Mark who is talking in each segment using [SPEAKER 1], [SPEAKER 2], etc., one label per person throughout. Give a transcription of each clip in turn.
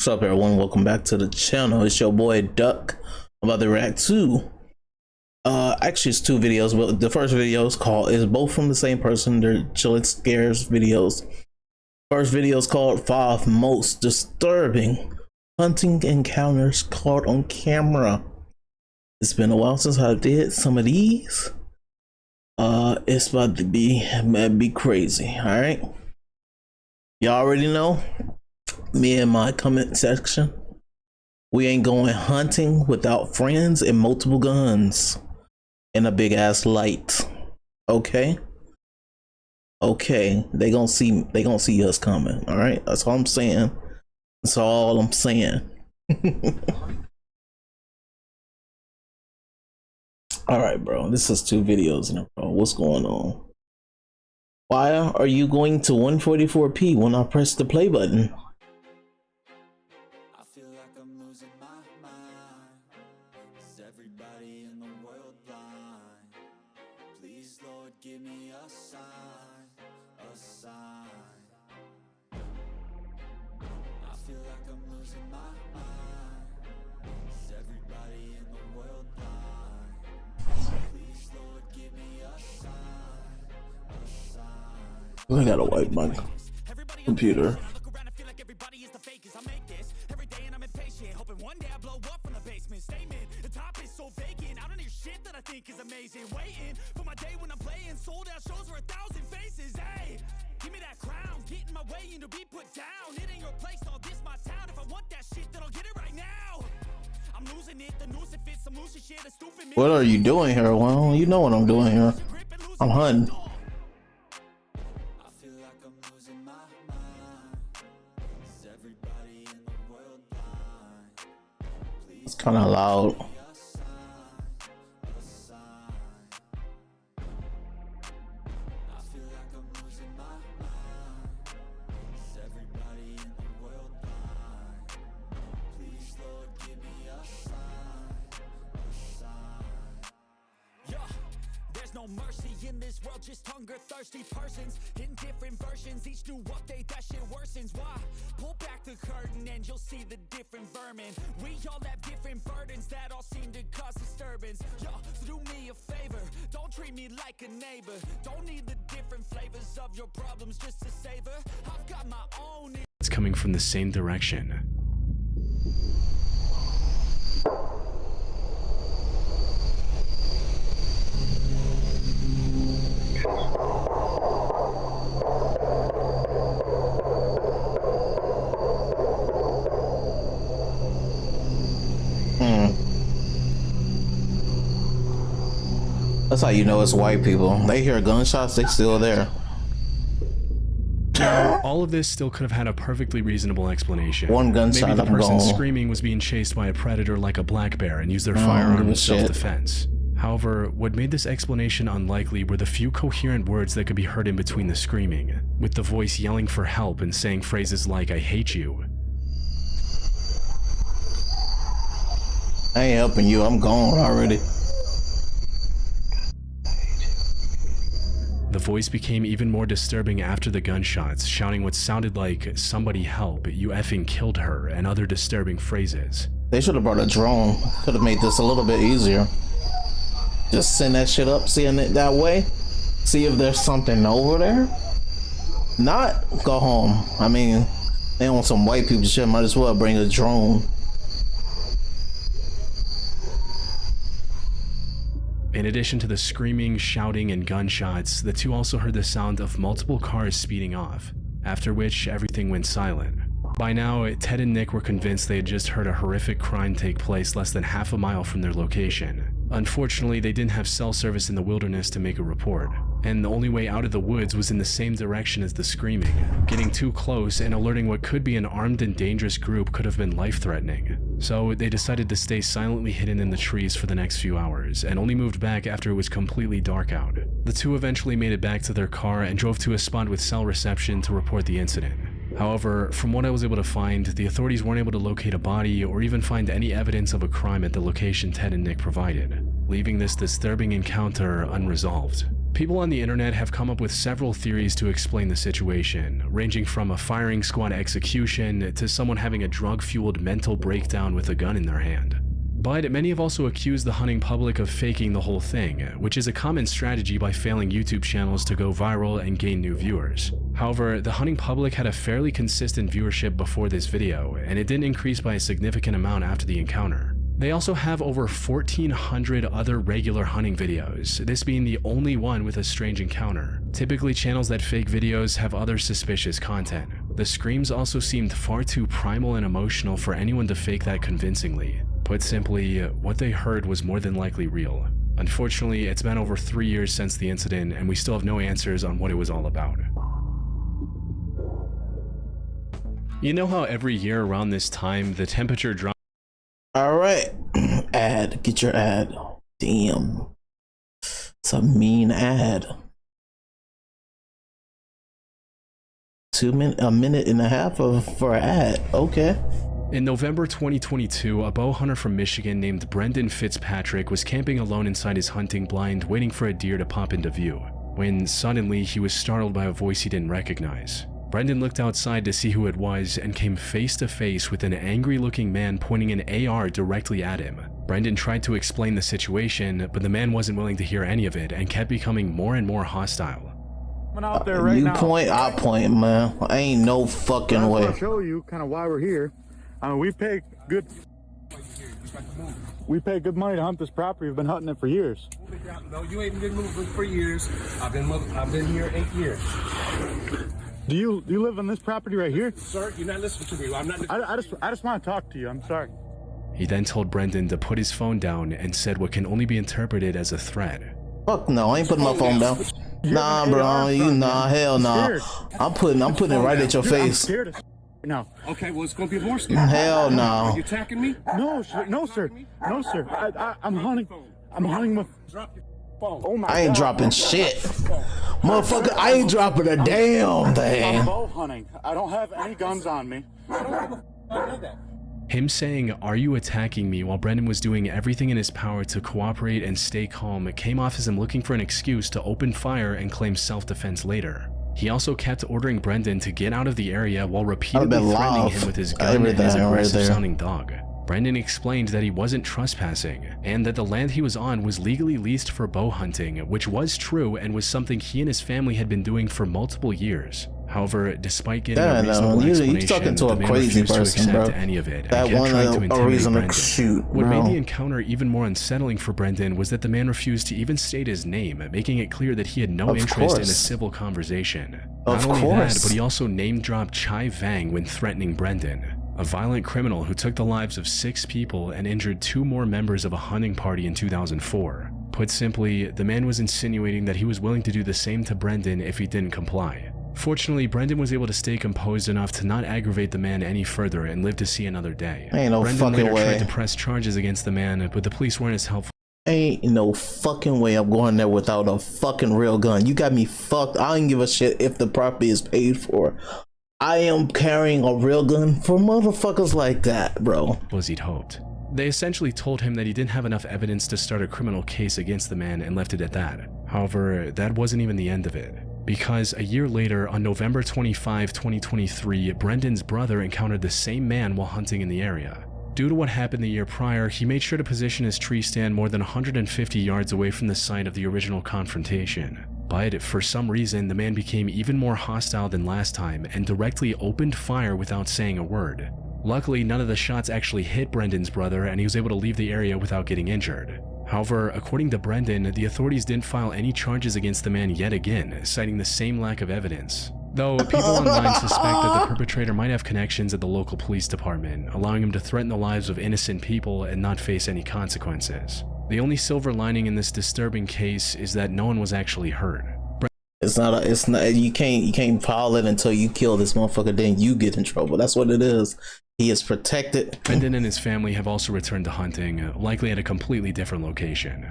[SPEAKER 1] up, everyone? Welcome back to the channel. It's your boy Duck. I'm about to react to actually it's two videos, but the first video is both from the same person. They're Chilling Scares videos. First video is called 5 Most Disturbing Hunting Encounters Caught on Camera. It's been a while since I did some of these. It's about to be crazy. All right, y'all already know me in my comment section. We ain't going hunting without friends and multiple guns and a big ass light. Okay, they gonna see us coming. All right, that's all I'm saying. That's all I'm saying. All right, bro, this is 2 videos in a row. What's going on? Why are you going to 144p when I press the play button?
[SPEAKER 2] I feel like I'm losing my mind. Is everybody in the world blind? Please, Lord, give me a sign, a sign. I feel like I'm losing my mind. Is everybody in the world blind? Please, Lord, give me a sign, a sign.
[SPEAKER 1] I gotta wipe my computer.
[SPEAKER 3] I think is amazing, waiting for my day when I'm playing sold out shows for 1,000 faces. Hey, give me that crown, get in my way and to be put down. It ain't your place, all this my town. If I want that shit, then I'll get it right now. I'm losing it, the noose it fits, some losing shit, a stupid.
[SPEAKER 1] What are you doing here? Well, you know what I'm doing here. I'm hunting.
[SPEAKER 2] I feel like I'm losing my mind. Is everybody in the world blind?
[SPEAKER 1] It's kind of loud.
[SPEAKER 3] No mercy in this world, just hunger thirsty persons in different versions. Each new update, that shit worsens. Why? Pull back the curtain and you'll see the different vermin. We all have different burdens that all seem to cause disturbance. Yo, so do me a favor, don't treat me like a neighbor. Don't need the different flavors of your problems just to savor. I've got my own.
[SPEAKER 4] It's coming from the same direction.
[SPEAKER 1] That's how you know it's white people. They hear gunshots, they still there.
[SPEAKER 4] All of this still could have had a perfectly reasonable explanation.
[SPEAKER 1] One gunshot,
[SPEAKER 4] Maybe the
[SPEAKER 1] I'm
[SPEAKER 4] person
[SPEAKER 1] gone.
[SPEAKER 4] screaming was being chased by a predator like a black bear and used their firearm in self-defense. However, what made this explanation unlikely were the few coherent words that could be heard in between the screaming, with the voice yelling for help and saying phrases like, "I hate you."
[SPEAKER 1] I ain't helping you, I'm gone already.
[SPEAKER 4] The voice became even more disturbing after the gunshots, shouting what sounded like, "Somebody help, you effing killed her," and other disturbing phrases.
[SPEAKER 1] They should have brought a drone. Could have made this a little bit easier. Just send that shit up, seeing it that way. See if there's something over there. Not go home. I mean, they want some white people shit, might as well bring a drone.
[SPEAKER 4] In addition to the screaming, shouting, and gunshots, the two also heard the sound of multiple cars speeding off, after which everything went silent. By now, Ted and Nick were convinced they had just heard a horrific crime take place less than half a mile from their location. Unfortunately, they didn't have cell service in the wilderness to make a report, and the only way out of the woods was in the same direction as the screaming. Getting too close and alerting what could be an armed and dangerous group could have been life-threatening. So they decided to stay silently hidden in the trees for the next few hours, and only moved back after it was completely dark out. The two eventually made it back to their car and drove to a spot with cell reception to report the incident. However, from what I was able to find, the authorities weren't able to locate a body or even find any evidence of a crime at the location Ted and Nick provided, leaving this disturbing encounter unresolved. People on the internet have come up with several theories to explain the situation, ranging from a firing squad execution to someone having a drug-fueled mental breakdown with a gun in their hand. But many have also accused the hunting public of faking the whole thing, which is a common strategy by failing YouTube channels to go viral and gain new viewers. However, the hunting public had a fairly consistent viewership before this video, and it didn't increase by a significant amount after the encounter. They also have over 1,400 other regular hunting videos, this being the only one with a strange encounter. Typically, channels that fake videos have other suspicious content. The screams also seemed far too primal and emotional for anyone to fake that convincingly. Put simply, what they heard was more than likely real. Unfortunately, it's been over 3 years since the incident, and we still have no answers on what it was all about. You know how every year around this time, the temperature drops?
[SPEAKER 1] All right, ad, get your ad. Damn, it's a mean ad. A minute and a half for an ad. Okay.
[SPEAKER 4] In November 2022, a bow hunter from Michigan named Brendan Fitzpatrick was camping alone inside his hunting blind, waiting for a deer to pop into view, when suddenly he was startled by a voice he didn't recognize. Brendan looked outside to see who it was and came face to face with an angry-looking man pointing an AR directly at him. Brendan tried to explain the situation, but the man wasn't willing to hear any of it and kept becoming more and more hostile.
[SPEAKER 5] I'm out there right now.
[SPEAKER 1] You point, I point, man. I ain't no fucking way.
[SPEAKER 5] I'll show you kind of why we're here. We pay good money to hunt this property. We've been hunting it for years.
[SPEAKER 6] No, you ain't been moving for years. I've been here 8 years.
[SPEAKER 5] Do you live on this property right here?
[SPEAKER 6] Sir, you're not listening to me. I'm not.
[SPEAKER 5] I just want to talk to you. I'm sorry.
[SPEAKER 4] He then told Brendan to put his phone down and said what can only be interpreted as a threat.
[SPEAKER 1] Fuck no, I ain't putting my phone down. Nah, bro, hell nah. I'm putting it right at your
[SPEAKER 5] I'm
[SPEAKER 1] scared.
[SPEAKER 5] scared of now.
[SPEAKER 6] Okay, well, it's gonna be more scary.
[SPEAKER 1] Hell no.
[SPEAKER 6] Are you attacking me?
[SPEAKER 5] No, sir. No, sir. No, sir. I'm hunting. I'm hunting with.
[SPEAKER 6] Drop your phone.
[SPEAKER 5] Oh my
[SPEAKER 1] I ain't
[SPEAKER 5] God.
[SPEAKER 1] dropping shit. Motherfucker, I ain't dropping a damn
[SPEAKER 5] I'm
[SPEAKER 1] thing.
[SPEAKER 5] bow hunting. I don't have any guns on me.
[SPEAKER 6] I know that.
[SPEAKER 4] Him saying, "Are you attacking me?" while Brendan was doing everything in his power to cooperate and stay calm came off as him looking for an excuse to open fire and claim self-defense later. He also kept ordering Brendan to get out of the area while repeatedly threatening him with his gun and his aggressive-sounding dog. Brendan explained that he wasn't trespassing, and that the land he was on was legally leased for bow hunting, which was true and was something he and his family had been doing for multiple years. However, despite getting a reasonable explanation,
[SPEAKER 1] talking to
[SPEAKER 4] the
[SPEAKER 1] a
[SPEAKER 4] man
[SPEAKER 1] crazy
[SPEAKER 4] refused
[SPEAKER 1] person,
[SPEAKER 4] to accept
[SPEAKER 1] bro.
[SPEAKER 4] any of it and
[SPEAKER 1] That
[SPEAKER 4] kept
[SPEAKER 1] one
[SPEAKER 4] trying to
[SPEAKER 1] a
[SPEAKER 4] intimidate
[SPEAKER 1] reason to
[SPEAKER 4] Brendan.
[SPEAKER 1] shoot,
[SPEAKER 4] What made
[SPEAKER 1] bro.
[SPEAKER 4] the encounter even more unsettling for Brendan was that the man refused to even state his name, making it clear that he had no
[SPEAKER 1] Of
[SPEAKER 4] interest in a
[SPEAKER 1] course.
[SPEAKER 4] civil conversation.
[SPEAKER 1] Of
[SPEAKER 4] Not only that,
[SPEAKER 1] course.
[SPEAKER 4] but he also name-dropped Chai Vang when threatening Brendan, a violent criminal who took the lives of 6 people and injured 2 more members of a hunting party in 2004. Put simply, the man was insinuating that he was willing to do the same to Brendan if he didn't comply. Fortunately, Brendan was able to stay composed enough to not aggravate the man any further and live to see another day.
[SPEAKER 1] Ain't no
[SPEAKER 4] Brendan
[SPEAKER 1] fucking
[SPEAKER 4] later
[SPEAKER 1] way.
[SPEAKER 4] tried to press charges against the man, but the police weren't as helpful.
[SPEAKER 1] Ain't no fucking way I'm going there without a fucking real gun. You got me fucked. I don't give a shit if the property is paid for. I am carrying a real gun for motherfuckers like that, bro.
[SPEAKER 4] As he'd hoped. They essentially told him that he didn't have enough evidence to start a criminal case against the man and left it at that. However, that wasn't even the end of it. Because a year later, on November 25, 2023, Brendan's brother encountered the same man while hunting in the area. Due to what happened the year prior, he made sure to position his tree stand more than 150 yards away from the site of the original confrontation. But for some reason, the man became even more hostile than last time and directly opened fire without saying a word. Luckily, none of the shots actually hit Brendan's brother and he was able to leave the area without getting injured. However, according to Brendan, the authorities didn't file any charges against the man yet again, citing the same lack of evidence. Though people online suspect that the perpetrator might have connections at the local police department, allowing him to threaten the lives of innocent people and not face any consequences. The only silver lining in this disturbing case is that no one was actually hurt.
[SPEAKER 1] It's not you can't file it until you kill this motherfucker, then you get in trouble. That's what it is. He is protected.
[SPEAKER 4] Brendan and his family have also returned to hunting, likely at a completely different location.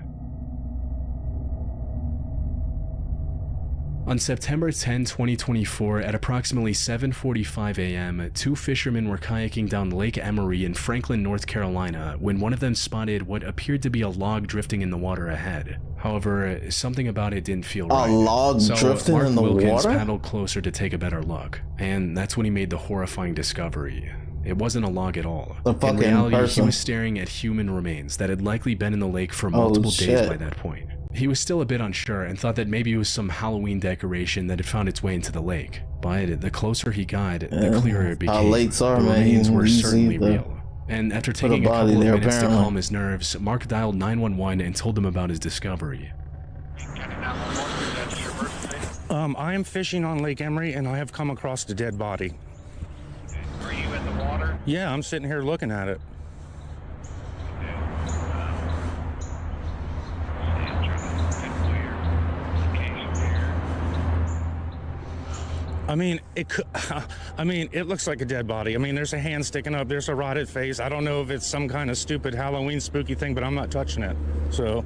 [SPEAKER 4] On September 10, 2024, at approximately 7:45 a.m., two fishermen were kayaking down Lake Emery in Franklin, North Carolina, when one of them spotted what appeared to be a log drifting in the water ahead. However, something about it didn't feel right.
[SPEAKER 1] A log drifting
[SPEAKER 4] Mark
[SPEAKER 1] in the
[SPEAKER 4] Wilkins
[SPEAKER 1] water?
[SPEAKER 4] paddled closer to take a better look, and that's when he made the horrifying discovery. It wasn't a log at all.
[SPEAKER 1] The
[SPEAKER 4] In
[SPEAKER 1] fucking
[SPEAKER 4] reality,
[SPEAKER 1] person.
[SPEAKER 4] he was staring at human remains that had likely been in the lake for multiple days
[SPEAKER 1] shit.
[SPEAKER 4] by that point. He was still a bit unsure and thought that maybe it was some Halloween decoration that had found its way into the lake. But the closer he got, the clearer it became.
[SPEAKER 1] lakes are,
[SPEAKER 4] the
[SPEAKER 1] man.
[SPEAKER 4] remains were
[SPEAKER 1] Easy
[SPEAKER 4] certainly
[SPEAKER 1] to
[SPEAKER 4] real. And after
[SPEAKER 1] put a
[SPEAKER 4] taking a
[SPEAKER 1] body
[SPEAKER 4] couple of
[SPEAKER 1] there,
[SPEAKER 4] minutes to
[SPEAKER 1] apparently.
[SPEAKER 4] calm his nerves, Mark dialed 911 and told them about his discovery.
[SPEAKER 5] I am fishing on Lake Emery and I have come across a dead body.
[SPEAKER 7] Are you in the water?
[SPEAKER 5] Yeah, I'm sitting here looking at it. I mean, it could, I mean, it looks like a dead body. I mean, there's a hand sticking up. There's a rotted face. I don't know if it's some kind of stupid Halloween spooky thing, but I'm not touching it. So,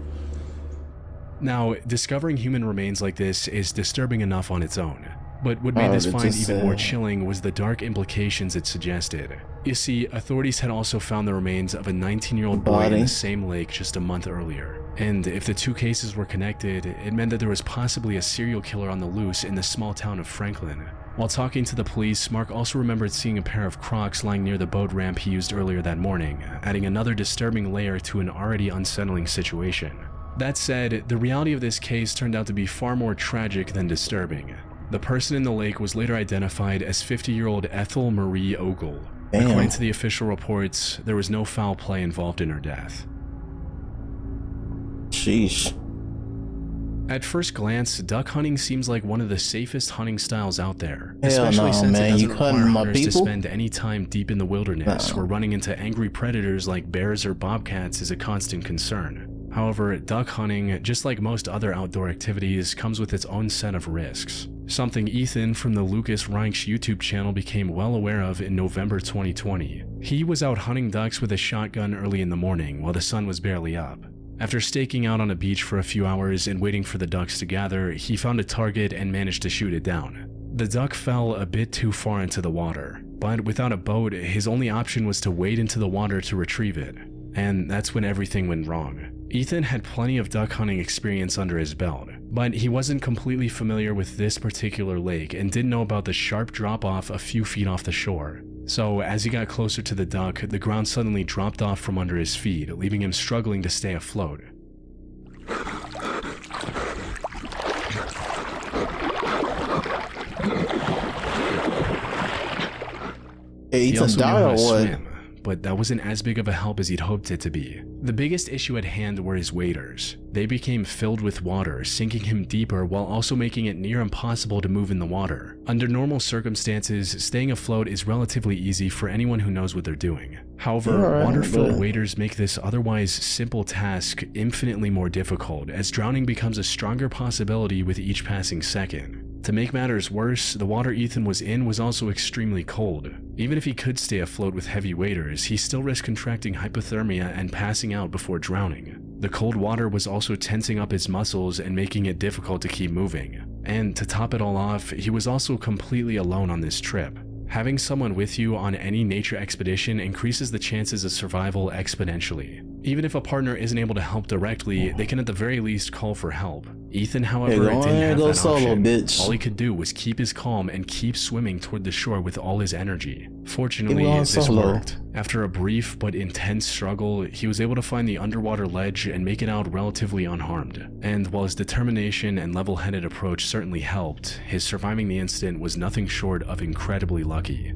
[SPEAKER 4] Now, discovering human remains like this is disturbing enough on its own. But what made this
[SPEAKER 1] it
[SPEAKER 4] find
[SPEAKER 1] just,
[SPEAKER 4] even more chilling was the dark implications it suggested. You see, authorities had also found the remains of a 19-year-old boy in
[SPEAKER 1] Body.
[SPEAKER 4] the same lake just a month earlier. And if the two cases were connected, it meant that there was possibly a serial killer on the loose in the small town of Franklin. While talking to the police, Mark also remembered seeing a pair of Crocs lying near the boat ramp he used earlier that morning, adding another disturbing layer to an already unsettling situation. That said, the reality of this case turned out to be far more tragic than disturbing. The person in the lake was later identified as 50-year-old Ethel Marie Ogle.
[SPEAKER 1] Damn.
[SPEAKER 4] According to the official reports, there was no foul play involved in her death.
[SPEAKER 1] Sheesh.
[SPEAKER 4] At first glance, duck hunting seems like one of the safest hunting styles out there,
[SPEAKER 1] Hell
[SPEAKER 4] especially
[SPEAKER 1] no,
[SPEAKER 4] since
[SPEAKER 1] man.
[SPEAKER 4] it
[SPEAKER 1] You
[SPEAKER 4] doesn't
[SPEAKER 1] cutting
[SPEAKER 4] require
[SPEAKER 1] my
[SPEAKER 4] hunters to
[SPEAKER 1] people?
[SPEAKER 4] spend any time deep in the wilderness, where running into angry predators like bears or bobcats is a constant concern. However, duck hunting, just like most other outdoor activities, comes with its own set of risks. Something Ethan from the Lucas Reinsch YouTube channel became well aware of in November 2020. He was out hunting ducks with a shotgun early in the morning while the sun was barely up. After staking out on a beach for a few hours and waiting for the ducks to gather, he found a target and managed to shoot it down. The duck fell a bit too far into the water, but without a boat, his only option was to wade into the water to retrieve it. And that's when everything went wrong. Ethan had plenty of duck hunting experience under his belt, but he wasn't completely familiar with this particular lake and didn't know about the sharp drop-off a few feet off the shore. So as he got closer to the duck, the ground suddenly dropped off from under his feet, leaving him struggling to stay afloat.
[SPEAKER 1] Hey,
[SPEAKER 4] He
[SPEAKER 1] Ethan
[SPEAKER 4] also knew
[SPEAKER 1] died
[SPEAKER 4] how
[SPEAKER 1] or
[SPEAKER 4] to
[SPEAKER 1] what?
[SPEAKER 4] swim, but that wasn't as big of a help as he'd hoped it to be. The biggest issue at hand were his waders. They became filled with water, sinking him deeper while also making it near impossible to move in the water. Under normal circumstances, staying afloat is relatively easy for anyone who knows what they're doing. However,
[SPEAKER 1] Alright,
[SPEAKER 4] water-filled
[SPEAKER 1] but-
[SPEAKER 4] waders make this otherwise simple task infinitely more difficult, as drowning becomes a stronger possibility with each passing second. To make matters worse, the water Ethan was in was also extremely cold. Even if he could stay afloat with heavy waders, he still risked contracting hypothermia and passing out before drowning. The cold water was also tensing up his muscles and making it difficult to keep moving. And to top it all off, he was also completely alone on this trip. Having someone with you on any nature expedition increases the chances of survival exponentially. Even if a partner isn't able to help directly, they can at the very least call for help. Ethan, however,
[SPEAKER 1] Hey, go
[SPEAKER 4] didn't
[SPEAKER 1] ahead,
[SPEAKER 4] have
[SPEAKER 1] go
[SPEAKER 4] that
[SPEAKER 1] solo,
[SPEAKER 4] option.
[SPEAKER 1] bitch.
[SPEAKER 4] All he could do was keep his calm and keep swimming toward the shore with all his energy. Fortunately,
[SPEAKER 1] He went
[SPEAKER 4] this
[SPEAKER 1] solo.
[SPEAKER 4] worked. After a brief but intense struggle, he was able to find the underwater ledge and make it out relatively unharmed. And while his determination and level-headed approach certainly helped, his surviving the incident was nothing short of incredibly lucky.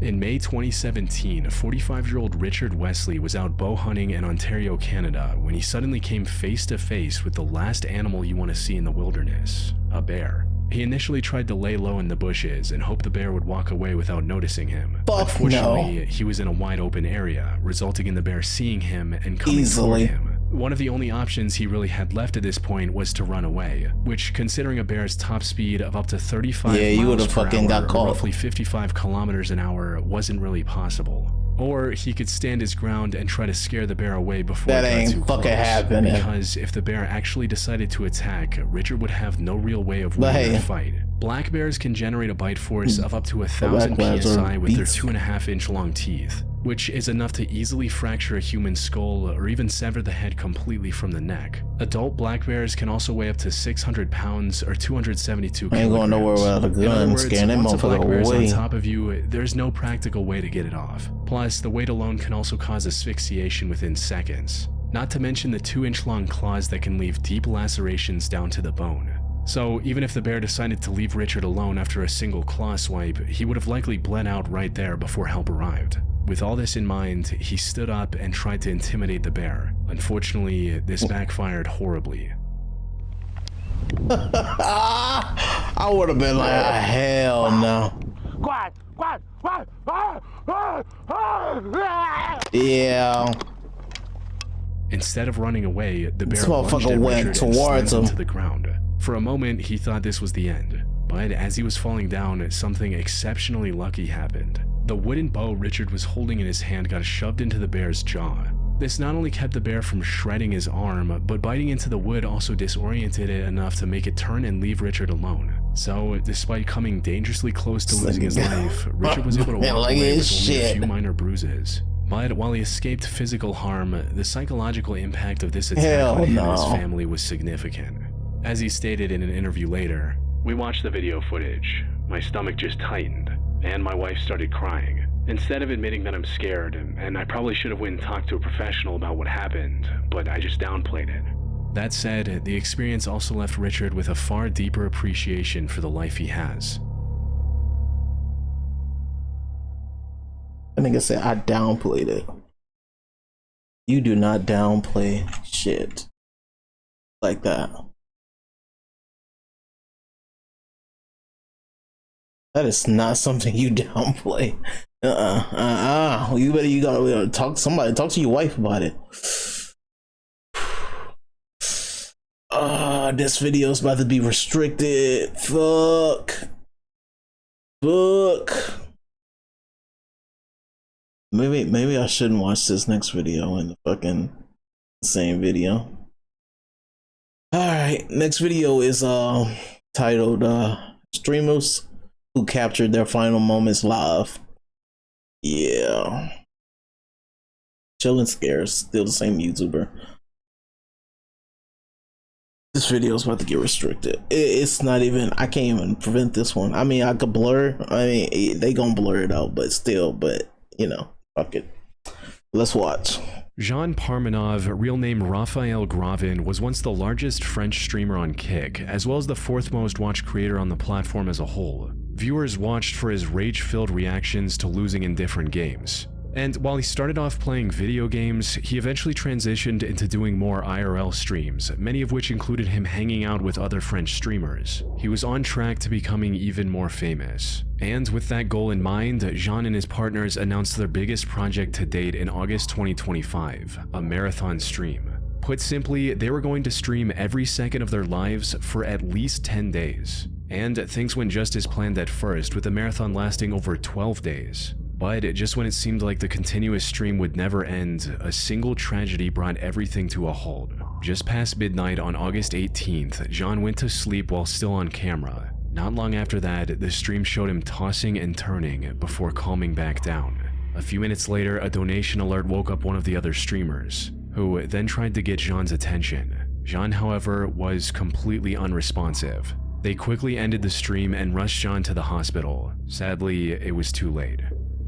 [SPEAKER 4] In May 2017, 45-year-old Richard Wesley was out bow hunting in Ontario, Canada, when he suddenly came face to face with the last animal you want to see in the wilderness, a bear. He initially tried to lay low in the bushes and hoped the bear would walk away without noticing him.
[SPEAKER 1] Fuck
[SPEAKER 4] Unfortunately, he was in a wide open area, resulting in the bear seeing him and coming
[SPEAKER 1] Easily.
[SPEAKER 4] toward him. One of the only options he really had left at this point was to run away, which, considering a bear's top speed of up to 35
[SPEAKER 1] Yeah, you
[SPEAKER 4] miles
[SPEAKER 1] would've
[SPEAKER 4] per
[SPEAKER 1] fucking
[SPEAKER 4] hour,
[SPEAKER 1] got
[SPEAKER 4] or
[SPEAKER 1] caught.
[SPEAKER 4] roughly 55 kilometers an hour, wasn't really possible. Or he could stand his ground and try to scare the bear away before
[SPEAKER 1] That
[SPEAKER 4] it got
[SPEAKER 1] ain't
[SPEAKER 4] too
[SPEAKER 1] fucking
[SPEAKER 4] close.
[SPEAKER 1] happening.
[SPEAKER 4] Because if the bear actually decided to attack, Richard would have no real way of winning the fight. Black bears can generate a bite force of up to 1,000
[SPEAKER 1] Black bears are
[SPEAKER 4] psi with their
[SPEAKER 1] beasts.
[SPEAKER 4] 2.5-inch long teeth, which is enough to easily fracture a human skull or even sever the head completely from the neck. Adult black bears can also weigh up to 600 pounds or 272 kilograms.
[SPEAKER 1] Ain't going nowhere without a
[SPEAKER 4] In other
[SPEAKER 1] gun.
[SPEAKER 4] words,
[SPEAKER 1] Scaring that
[SPEAKER 4] once a black
[SPEAKER 1] motherfucker
[SPEAKER 4] bear is on
[SPEAKER 1] away.
[SPEAKER 4] top of you, there's no practical way to get it off. Plus, the weight alone can also cause asphyxiation within seconds. Not to mention the 2-inch long claws that can leave deep lacerations down to the bone. So even if the bear decided to leave Richard alone after a single claw swipe, he would have likely bled out right there before help arrived. With all this in mind, he stood up and tried to intimidate the bear. Unfortunately, this backfired horribly.
[SPEAKER 1] I would have been like, hell no. Yeah.
[SPEAKER 4] Instead of running away, the bear
[SPEAKER 1] This
[SPEAKER 4] lunged
[SPEAKER 1] motherfucker
[SPEAKER 4] at
[SPEAKER 1] went
[SPEAKER 4] Richard and
[SPEAKER 1] towards
[SPEAKER 4] slammed
[SPEAKER 1] him.
[SPEAKER 4] to the ground. For a moment, he thought this was the end, but as he was falling down, something exceptionally lucky happened. The wooden bow Richard was holding in his hand got shoved into the bear's jaw. This not only kept the bear from shredding his arm, but biting into the wood also disoriented it enough to make it turn and leave Richard alone. So, despite coming dangerously close to losing his life, Richard was able to walk
[SPEAKER 1] Like
[SPEAKER 4] away
[SPEAKER 1] his
[SPEAKER 4] with only a
[SPEAKER 1] shit.
[SPEAKER 4] few minor bruises. But while he escaped physical harm, the psychological impact of this attack
[SPEAKER 1] Hell
[SPEAKER 4] on him and his
[SPEAKER 1] no.
[SPEAKER 4] family was significant. As he stated in an interview later, "We watched the video footage. My stomach just tightened, and my wife started crying. Instead of admitting that I'm scared, and I probably should have went and talked to a professional about what happened, but I just downplayed it." That said, the experience also left Richard with a far deeper appreciation for the life he has.
[SPEAKER 1] I think I said I downplayed it. You do not downplay shit like that. That is not something you downplay. You gotta talk to somebody. Talk to your wife about it. This video is about to be restricted. Fuck. Maybe I shouldn't watch this next video in the fucking same video. Alright, next video is titled Streamers Who Captured Their Final Moments Live. Yeah. Chillin' Scares, still the same YouTuber. This video is about to get restricted. It's not even, I can't even prevent this one. I mean, I could blur. I mean, they gonna blur it out, but still, you know, fuck it. Let's watch.
[SPEAKER 4] Jean Parmenov, real name Raphael Gravin, was once the largest French streamer on Kick, as well as the 4th most watched creator on the platform as a whole. Viewers watched for his rage-filled reactions to losing in different games. And while he started off playing video games, he eventually transitioned into doing more IRL streams, many of which included him hanging out with other French streamers. He was on track to becoming even more famous. And with that goal in mind, Jean and his partners announced their biggest project to date in August 2025, a marathon stream. Put simply, they were going to stream every second of their lives for at least 10 days. And things went just as planned at first, with the marathon lasting over 12 days. But just when it seemed like the continuous stream would never end, a single tragedy brought everything to a halt. Just past midnight on August 18th, Jean went to sleep while still on camera. Not long after that, the stream showed him tossing and turning before calming back down. A few minutes later, a donation alert woke up one of the other streamers, who then tried to get Jean's attention. Jean, however, was completely unresponsive. They quickly ended the stream and rushed Jean to the hospital. Sadly, it was too late.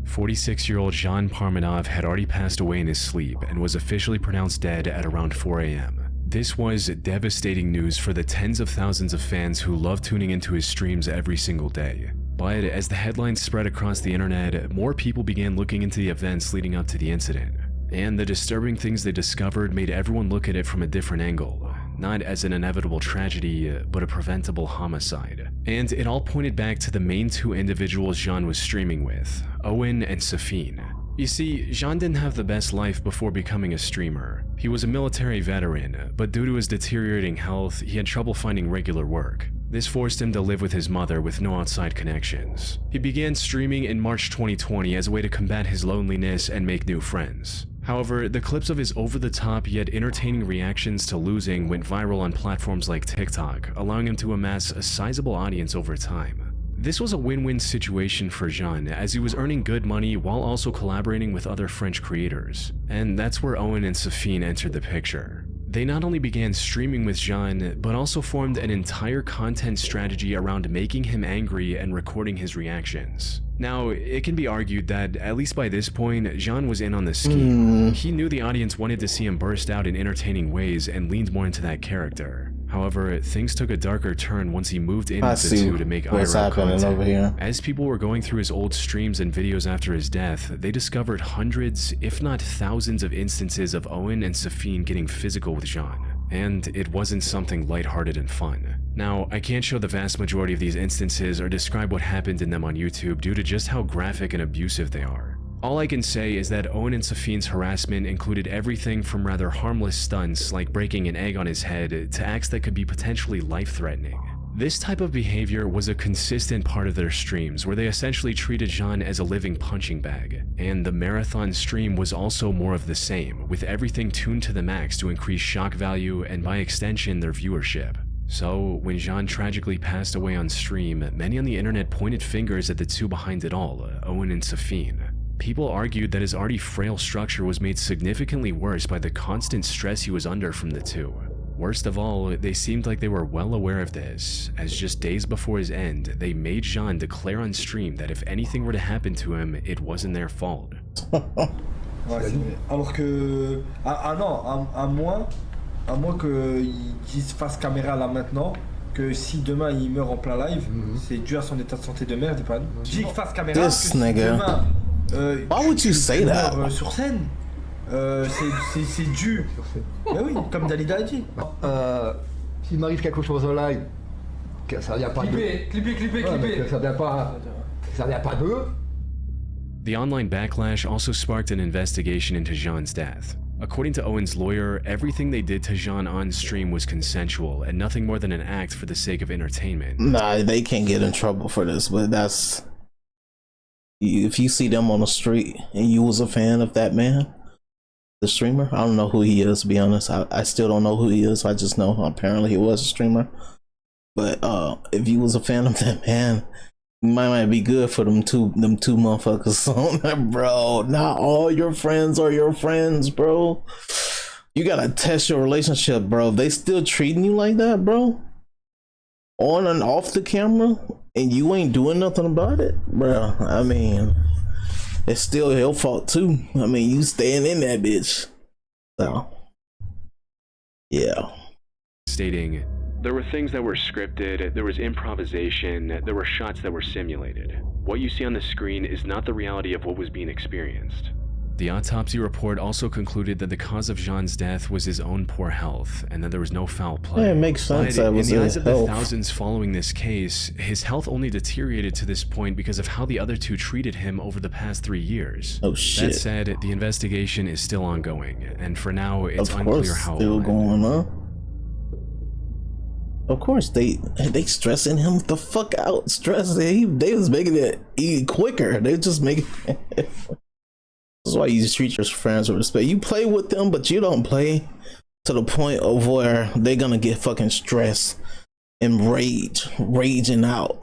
[SPEAKER 4] 46-year-old Jean Parmenov had already passed away in his sleep and was officially pronounced dead at around 4 a.m. This was devastating news for the tens of thousands of fans who love tuning into his streams every single day. But as the headlines spread across the internet, more people began looking into the events leading up to the incident. And the disturbing things they discovered made everyone look at it from a different angle. Not as an inevitable tragedy, but a preventable homicide. And it all pointed back to the main 2 individuals Jean was streaming with, Owen and Safine. You see, Jean didn't have the best life before becoming a streamer. He was a military veteran, but due to his deteriorating health, he had trouble finding regular work. This forced him to live with his mother with no outside connections. He began streaming in March 2020 as a way to combat his loneliness and make new friends. However, the clips of his over-the-top yet entertaining reactions to losing went viral on platforms like TikTok, allowing him to amass a sizable audience over time. This was a win-win situation for Jean, as he was earning good money while also collaborating with other French creators. And that's where Owen and Safine entered the picture. They not only began streaming with Jean, but also formed an entire content strategy around making him angry and recording his reactions. Now, it can be argued that, at least by this point, Jean was in on the scheme. He knew the audience wanted to see him burst out in entertaining ways and leaned more into that character. However, things took a darker turn once he moved in with the two to make IRL content.
[SPEAKER 1] Over here.
[SPEAKER 4] As people were going through his old streams and videos after his death, they discovered hundreds, if not thousands of instances of Owen and Safine getting physical with Jean. And it wasn't something lighthearted and fun. Now, I can't show the vast majority of these instances or describe what happened in them on YouTube due to just how graphic and abusive they are. All I can say is that Owen and Safine's harassment included everything from rather harmless stunts like breaking an egg on his head to acts that could be potentially life-threatening. This type of behavior was a consistent part of their streams where they essentially treated Jean as a living punching bag, and the marathon stream was also more of the same, with everything tuned to the max to increase shock value and by extension their viewership. So, when Jean tragically passed away on stream, many on the internet pointed fingers at the two behind it all, Owen and Safine. People argued that his already frail structure was made significantly worse by the constant stress he was under from the two. Worst of all, they seemed like they were well aware of this, as just days before his end, they made Jean declare on stream that if anything were to happen to him, it wasn't their fault.
[SPEAKER 8] Ouais, alors que non, à moins qu'ils disent face caméra là maintenant que si demain il meurt en plein live, c'est dû à son état de santé de merde, pas. Je dis face caméra que si demain
[SPEAKER 1] Why would you say that?
[SPEAKER 8] Sur scène, c'est dû. Mais oui, comme Dalida a dit.
[SPEAKER 9] S'il m'arrive quelque chose en live, que ça vient pas
[SPEAKER 6] Clipper.
[SPEAKER 9] ça vient pas d'eux.
[SPEAKER 4] The online backlash also sparked an investigation into Jean's death. According to Owen's lawyer, everything they did to Jean on stream was consensual and nothing more than an act for the sake of entertainment.
[SPEAKER 1] Nah, they can't get in trouble for this, but that's... If you see them on the street and you was a fan of that man, the streamer, I don't know who he is, to be honest. I still don't know who he is. I just know apparently he was a streamer. But if you was a fan of that man, it might be good for them two motherfuckers on there, bro. Not all your friends are your friends, bro. You gotta test your relationship, bro. If they still treating you like that, bro, on and off the camera, and you ain't doing nothing about it, bro, I mean, it's still your fault too. I mean, you staying in that bitch. So, yeah.
[SPEAKER 4] Stating, there were things that were scripted, there was improvisation, there were shots that were simulated. What you see on the screen is not the reality of what was being experienced. The autopsy report also concluded that the cause of Jean's death was his own poor health, and that there was no foul play.
[SPEAKER 1] Yeah, it makes sense.
[SPEAKER 4] But in the eyes of the thousands following this case, his health only deteriorated to this point because of how the other two treated him over the past 3 years.
[SPEAKER 1] Oh shit.
[SPEAKER 4] That said, the investigation is still ongoing, and for now, it's unclear how it
[SPEAKER 1] still
[SPEAKER 4] will
[SPEAKER 1] going
[SPEAKER 4] end.
[SPEAKER 1] on. Of course, they stressing him the fuck out. They was making it quicker. They just make it. That's why you treat your friends with respect. You play with them, but you don't play to the point of where they're gonna get fucking stressed and raging out.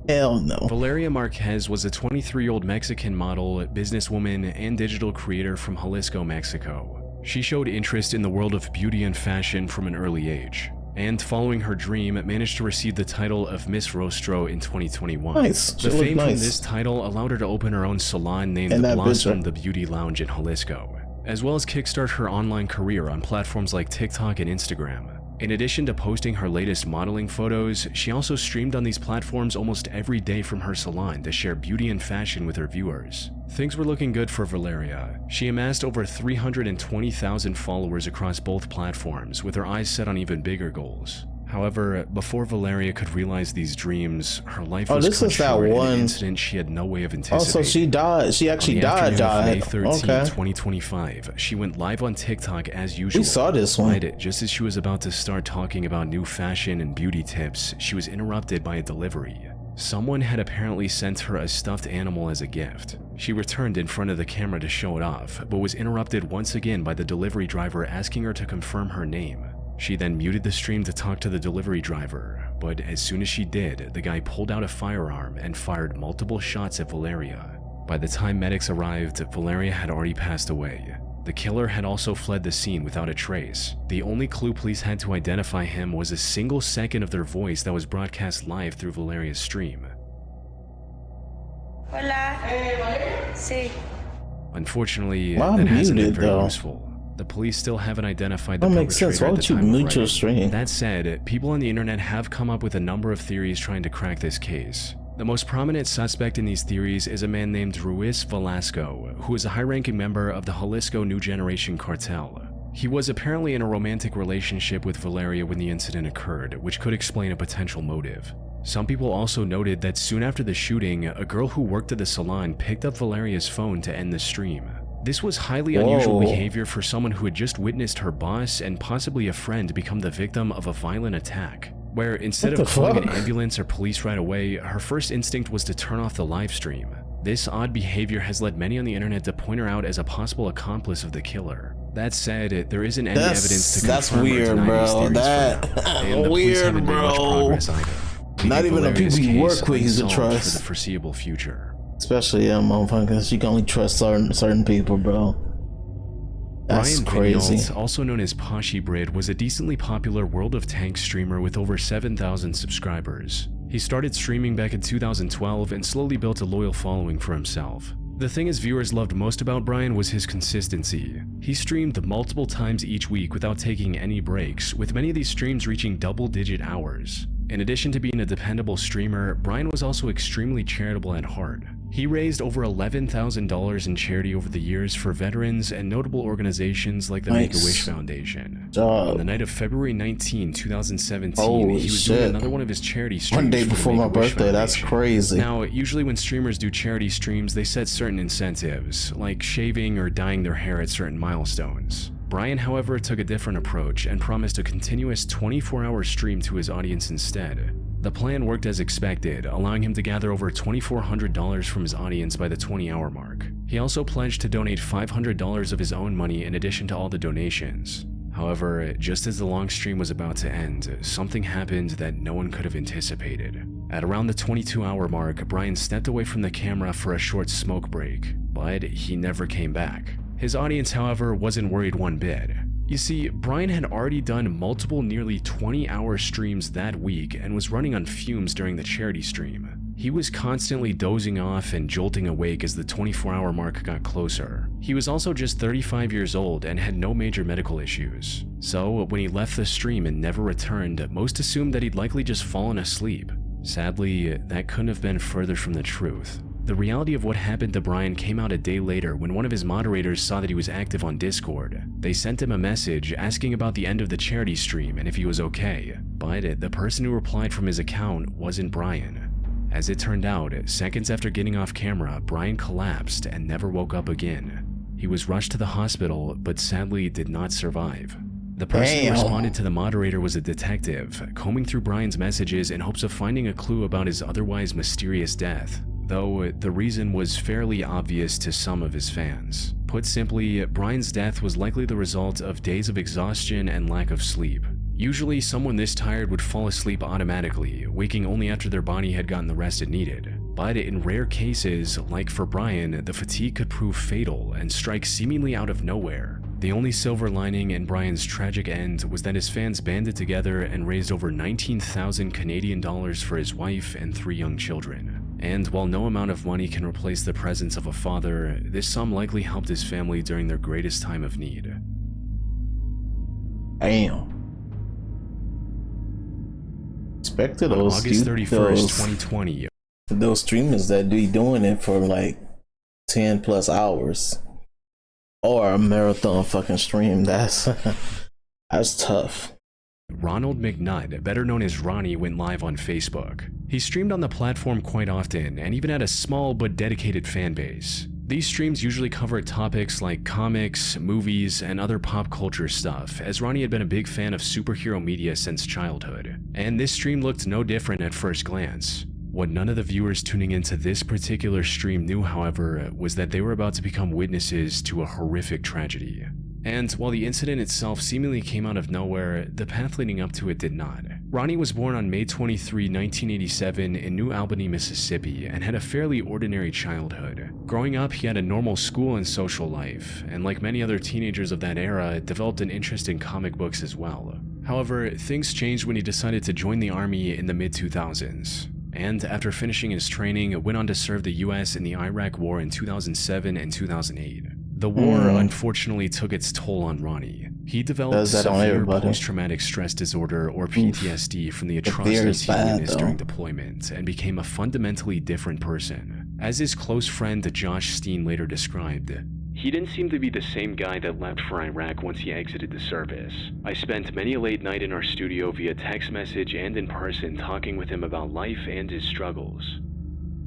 [SPEAKER 1] Hell no.
[SPEAKER 4] Valeria Marquez was a 23-year-old Mexican model, businesswoman, and digital creator from Jalisco, Mexico. She showed interest in the world of beauty and fashion from an early age, and following her dream, managed to receive the title of Miss Rostro in 2021.
[SPEAKER 1] Nice.
[SPEAKER 4] The fame from this title allowed her to open her own salon named The Blossom The Beauty Lounge in Jalisco, as well as kickstart her online career on platforms like TikTok and Instagram. In addition to posting her latest modeling photos, she also streamed on these platforms almost every day from her salon to share beauty and fashion with her viewers. Things were looking good for Valeria. She amassed over 320,000 followers across both platforms, with her eyes set on even bigger goals. However, before Valeria could realize these dreams, her life
[SPEAKER 1] Oh,
[SPEAKER 4] was
[SPEAKER 1] this
[SPEAKER 4] cut
[SPEAKER 1] is that
[SPEAKER 4] short in an
[SPEAKER 1] one-
[SPEAKER 4] incident she had no way of anticipating.
[SPEAKER 1] Oh, so she died. She actually died.
[SPEAKER 4] May 13,
[SPEAKER 1] Okay.
[SPEAKER 4] 2025, she went live on TikTok as usual.
[SPEAKER 1] We saw this one.
[SPEAKER 4] Right, just as she was about to start talking about new fashion and beauty tips, she was interrupted by a delivery. Someone had apparently sent her a stuffed animal as a gift. She returned in front of the camera to show it off, but was interrupted once again by the delivery driver asking her to confirm her name. She then muted the stream to talk to the delivery driver, but as soon as she did, the guy pulled out a firearm and fired multiple shots at Valeria. By the time medics arrived, Valeria had already passed away. The killer had also fled the scene without a trace. The only clue police had to identify him was a single second of their voice that was broadcast live through Valeria's stream.
[SPEAKER 10] Hola. Sí.
[SPEAKER 4] Unfortunately,
[SPEAKER 1] Why
[SPEAKER 4] that hasn't been
[SPEAKER 1] muted,
[SPEAKER 4] very
[SPEAKER 1] though?
[SPEAKER 4] useful. The police still haven't identified the
[SPEAKER 1] That makes
[SPEAKER 4] perpetrator
[SPEAKER 1] sense. Why
[SPEAKER 4] at
[SPEAKER 1] would
[SPEAKER 4] the
[SPEAKER 1] you
[SPEAKER 4] time of
[SPEAKER 1] mute your
[SPEAKER 4] writing.
[SPEAKER 1] stream?
[SPEAKER 4] That said, people on the internet have come up with a number of theories trying to crack this case. The most prominent suspect in these theories is a man named Ruiz Velasco, who is a high-ranking member of the Jalisco New Generation Cartel. He was apparently in a romantic relationship with Valeria when the incident occurred, which could explain a potential motive. Some people also noted that soon after the shooting, a girl who worked at the salon picked up Valeria's phone to end the stream. This was highly unusual
[SPEAKER 1] Whoa.
[SPEAKER 4] behavior for someone who had just witnessed her boss and possibly a friend become the victim of a violent attack, where instead
[SPEAKER 1] What
[SPEAKER 4] of
[SPEAKER 1] the
[SPEAKER 4] calling an
[SPEAKER 1] fuck?
[SPEAKER 4] ambulance or police right away, her first instinct was to turn off the live stream. This odd behavior has led many on the internet to point her out as a possible accomplice of the killer. That said, there isn't any evidence to
[SPEAKER 1] That's
[SPEAKER 4] confirm or
[SPEAKER 1] weird,
[SPEAKER 4] deny these
[SPEAKER 1] bro.
[SPEAKER 4] theories
[SPEAKER 1] That
[SPEAKER 4] for now, and the police
[SPEAKER 1] weird,
[SPEAKER 4] haven't made much
[SPEAKER 1] bro.
[SPEAKER 4] progress either, leaving
[SPEAKER 1] Not even the
[SPEAKER 4] Valeria's
[SPEAKER 1] people you
[SPEAKER 4] case
[SPEAKER 1] work with you can
[SPEAKER 4] unsolved
[SPEAKER 1] trust.
[SPEAKER 4] for the foreseeable future.
[SPEAKER 1] Especially motherfuckers. You can only trust certain people, bro. That's
[SPEAKER 4] Brian
[SPEAKER 1] crazy.
[SPEAKER 4] Vinyalt, also known as Pashi Brid, was a decently popular World of Tanks streamer with over 7,000 subscribers. He started streaming back in 2012 and slowly built a loyal following for himself. The thing his viewers loved most about Brian was his consistency. He streamed multiple times each week without taking any breaks, with many of these streams reaching double-digit hours. In addition to being a dependable streamer, Brian was also extremely charitable at heart. He raised over $11,000 in charity over the years for veterans and notable organizations like the
[SPEAKER 1] Nice.
[SPEAKER 4] Make-A-Wish Foundation.
[SPEAKER 1] Dog.
[SPEAKER 4] On the night of February 19, 2017,
[SPEAKER 1] Holy
[SPEAKER 4] he was doing
[SPEAKER 1] shit.
[SPEAKER 4] another one of his charity streams
[SPEAKER 1] One day
[SPEAKER 4] for the
[SPEAKER 1] before my
[SPEAKER 4] Make-A-Wish
[SPEAKER 1] birthday. That's
[SPEAKER 4] Foundation.
[SPEAKER 1] crazy.
[SPEAKER 4] Now, usually when streamers do charity streams, they set certain incentives, like shaving or dyeing their hair at certain milestones. Brian, however, took a different approach and promised a continuous 24-hour stream to his audience instead. The plan worked as expected, allowing him to gather over $2,400 from his audience by the 20-hour mark. He also pledged to donate $500 of his own money in addition to all the donations. However, just as the long stream was about to end, something happened that no one could have anticipated. At around the 22-hour mark, Brian stepped away from the camera for a short smoke break, but he never came back. His audience, however, wasn't worried one bit. You see, Brian had already done multiple nearly 20-hour streams that week and was running on fumes during the charity stream. He was constantly dozing off and jolting awake as the 24-hour mark got closer. He was also just 35 years old and had no major medical issues. So, when he left the stream and never returned, most assumed that he'd likely just fallen asleep. Sadly, that couldn't have been further from the truth. The reality of what happened to Brian came out a day later when one of his moderators saw that he was active on Discord. They sent him a message asking about the end of the charity stream and if he was okay, but the person who replied from his account wasn't Brian. As it turned out, seconds after getting off camera, Brian collapsed and never woke up again. He was rushed to the hospital, but sadly did not survive. The person who responded to the moderator was a detective, combing through Brian's messages in hopes of finding a clue about his otherwise mysterious death, though the reason was fairly obvious to some of his fans. Put simply, Brian's death was likely the result of days of exhaustion and lack of sleep. Usually, someone this tired would fall asleep automatically, waking only after their body had gotten the rest it needed. But in rare cases, like for Brian, the fatigue could prove fatal and strike seemingly out of nowhere. The only silver lining in Brian's tragic end was that his fans banded together and raised over 19,000 Canadian dollars for his wife and 3 young children. And while no amount of money can replace the presence of a father, this sum likely helped his family during their greatest time of need.
[SPEAKER 1] Damn. Respect to
[SPEAKER 4] On
[SPEAKER 1] those
[SPEAKER 4] August 31st, 2020,
[SPEAKER 1] those streamers that be doing it for like 10 plus hours or a marathon fucking stream. That's tough.
[SPEAKER 4] Ronald McNutt, better known as Ronnie, went live on Facebook. He streamed on the platform quite often and even had a small but dedicated fan base. These streams usually covered topics like comics, movies, and other pop culture stuff, as Ronnie had been a big fan of superhero media since childhood. And this stream looked no different at first glance. What none of the viewers tuning into this particular stream knew, however, was that they were about to become witnesses to a horrific tragedy. And while the incident itself seemingly came out of nowhere, the path leading up to it did not. Ronnie was born on May 23, 1987 in New Albany, Mississippi, and had a fairly ordinary childhood. Growing up, he had a normal school and social life, and like many other teenagers of that era, developed an interest in comic books as well. However, things changed when he decided to join the army in the mid-2000s. And after finishing his training, went on to serve the US in the Iraq War in 2007 and 2008. The war unfortunately took its toll on Ronnie. He developed severe post-traumatic stress disorder, or PTSD, from the atrocities he witnessed during deployment, and became a fundamentally different person. As his close friend Josh Steen later described, "He didn't seem to be the same guy that left for Iraq once he exited the service. I spent many a late night in our studio via text message and in person talking with him about life and his struggles."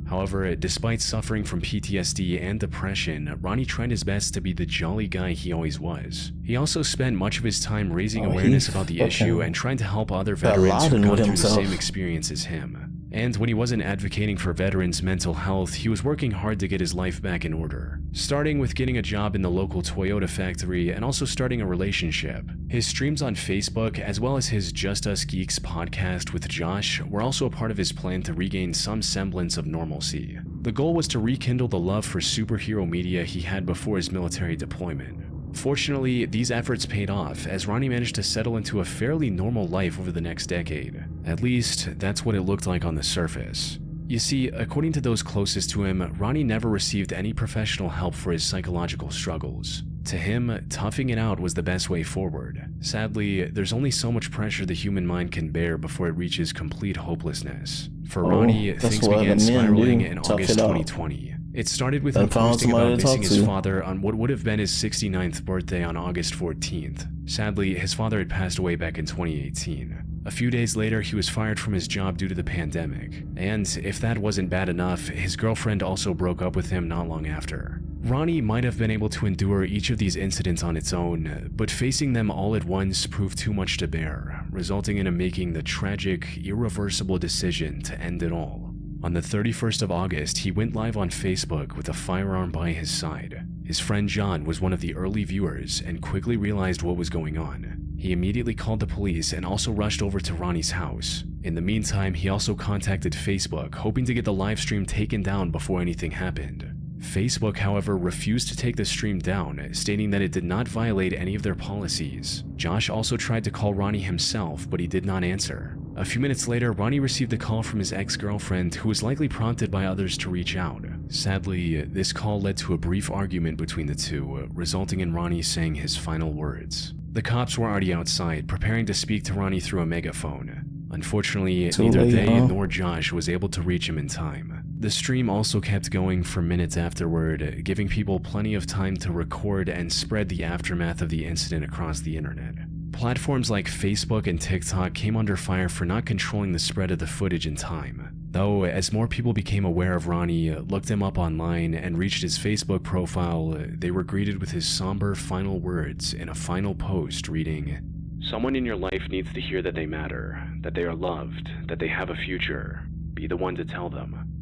[SPEAKER 4] However, despite suffering from PTSD and depression, Ronnie tried his best to be the jolly guy he always was. He also spent much of his time raising awareness about the issue and trying to help other veterans who gone through the same experience as him. And when he wasn't advocating for veterans' mental health, he was working hard to get his life back in order, starting with getting a job in the local Toyota factory and also starting a relationship. His streams on Facebook, as well as his Just Us Geeks podcast with Josh, were also a part of his plan to regain some semblance of normalcy. The goal was to rekindle the love for superhero media he had before his military deployment. Fortunately, these efforts paid off, as Ronnie managed to settle into a fairly normal life over the next decade. At least, that's what it looked like on the surface. You see, according to those closest to him, Ronnie never received any professional help for his psychological struggles. To him, toughing it out was the best way forward. Sadly, there's only so much pressure the human mind can bear before it reaches complete hopelessness. For Ronnie, things began spiraling in August 2020. It started with him posting about missing his father on what would have been his 69th birthday on August 14th. Sadly, his father had passed away back in 2018. A few days later, he was fired from his job due to the pandemic. And if that wasn't bad enough, his girlfriend also broke up with him not long after. Ronnie might have been able to endure each of these incidents on its own, but facing them all at once proved too much to bear, resulting in him making the tragic, irreversible decision to end it all. On the 31st of August, he went live on Facebook with a firearm by his side. His friend John was one of the early viewers and quickly realized what was going on. He immediately called the police and also rushed over to Ronnie's house. In the meantime, he also contacted Facebook, hoping to get the live stream taken down before anything happened. Facebook, however, refused to take the stream down, stating that it did not violate any of their policies. Josh also tried to call Ronnie himself, but he did not answer. A few minutes later, Ronnie received a call from his ex-girlfriend, who was likely prompted by others to reach out. Sadly, this call led to a brief argument between the two, resulting in Ronnie saying his final words. The cops were already outside, preparing to speak to Ronnie through a megaphone. Unfortunately, neither they nor Josh was able to reach him in time. The stream also kept going for minutes afterward, giving people plenty of time to record and spread the aftermath of the incident across the internet. Platforms like Facebook and TikTok came under fire for not controlling the spread of the footage in time. Though, as more people became aware of Ronnie, looked him up online, and reached his Facebook profile, they were greeted with his somber final words in a final post reading, "Someone in your life needs to hear that they matter, that they are loved, that they have a future. Be the one to tell them."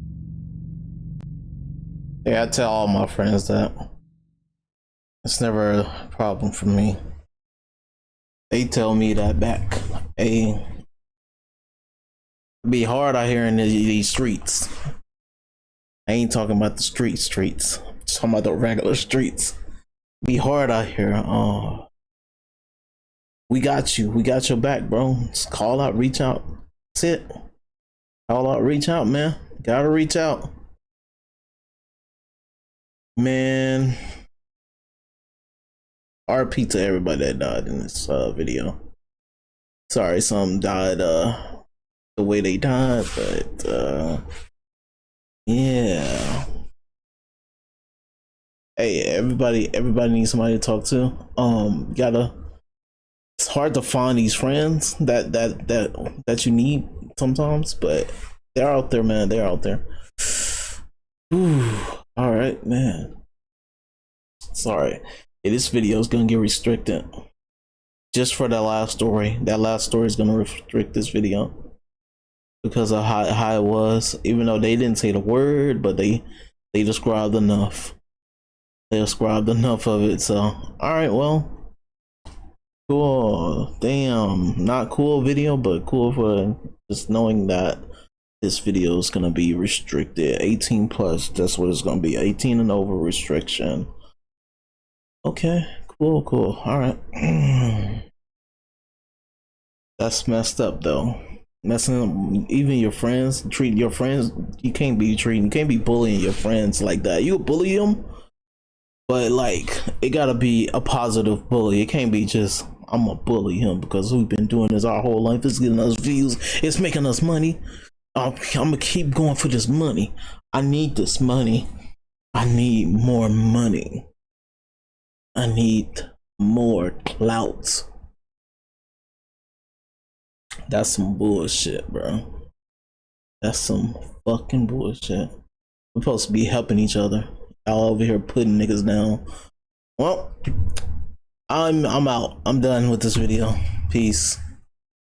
[SPEAKER 1] Yeah, I tell all my friends that. It's never a problem for me. They tell me that back. Hey, it'd be hard out here in these streets. I ain't talking about the streets. I'm talking about the regular streets. It'd be hard out here. We got you. We got your back, bro. Just call out, reach out. That's it. Call out, reach out, man. Gotta reach out. Man. RP to everybody that died in this video. Sorry, some died the way they died, but yeah. Hey, everybody needs somebody to talk to. Gotta it's hard to find these friends that you need sometimes, but they're out there, man. They're out there. Ooh, all right, man. Sorry, this video is gonna get restricted just for that last story. That last story is gonna restrict this video because of how it was. Even though they didn't say the word, but they described enough. They described enough of it. So, all right, well, cool. Damn, not cool video, but cool for just knowing that this video is gonna be restricted. 18 plus. That's what it's gonna be. 18 and over restriction. Okay, cool. All right. That's messed up though. Messing up even your friends, treating your friends. You can't be bullying your friends like that. You bully them, but like it gotta be a positive bully. It can't be just I'm gonna bully him because we've been doing this our whole life. It's getting us views. It's making us money. I'm gonna keep going for this money. I need this money. I need more money. I need more clout. That's some bullshit, bro. That's some fucking bullshit. We're supposed to be helping each other. Y'all over here putting niggas down. Well, I'm out. I'm done with this video. Peace.